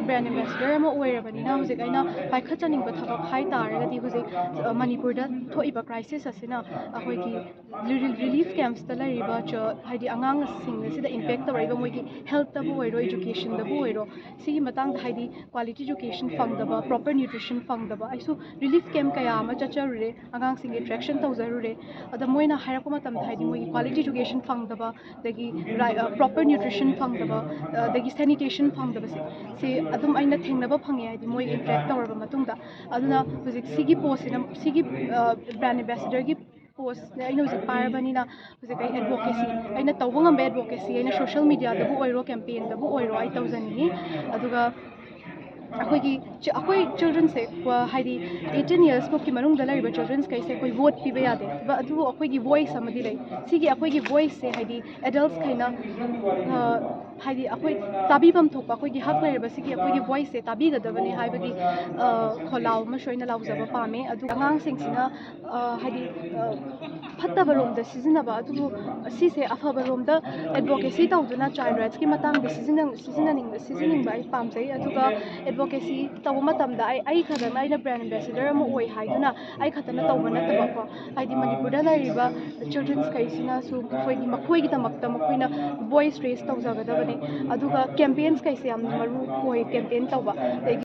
brand ambassador ama oirabani hujik aina paikhatchaning ba thabak hai taragadi hujik Manipur da thoiba crisis asina ahoigi relief camps ta lariba haidi angang sing sida impact tawriba moigi health da bu oiro education da bu oiro sigi matang haidi quality education fangdaba proper nutrition fangdaba aisu relief camp kaya ama chacharure angang sing attraction tawzarure ada moina hairako matam haidi moigi quality education fangdaba dagi proper nutrition fangdaba dagi sanitation fangdaba se adum aina thengnaba phangi haidi moi interact tawraba matungda aduna hujik sigi post ina sigi brand ambassador gi post aina hujik parabani na hujik ai advocacy aina tawba ngambe advocacy aina social media da bu oiro campaign da bu oiro ai tawzani aduga अखोई children से हाइदी 18 years को की मनुंग दला Riba children कई से कोई vote पीबे यादे बा अदु अखोई वॉइस अमदि लै सिगी अखोई वॉइस से हाइदी एडल्ट्स खाइना हाइदी अखोई ताबीबम थोपा अखोई हक लैरबा सिगी अखोई वॉइस से ताबीगदबनी हाइबगी खोलाव म सोइना लावजबा पामे अदु अंगांग सिंगसिना हाइदी फत्तबा रोम द सिजनबा अदु सिसे अफबा रोम द एडवोकेसी तौदुना चाइल्ड राइट्स की मतंग द सिजनिंग बाय पामजै अदुगा एडवोकेसी तब मतमदा आई खदना आइना ब्रांड एम्बेसडर अमा ओइ हाइदुना आई खतना तब नतबको हाइदी मणिपुरदा लैरिबा चिल्ड्रन्स कैसिना सु खोइगी मखोइगी तमक्ता मखोइना वॉइस रेस तौजगदबने अदुगा कैंपेन्स कैसे याम मरु ओइ कैंपेन तौबा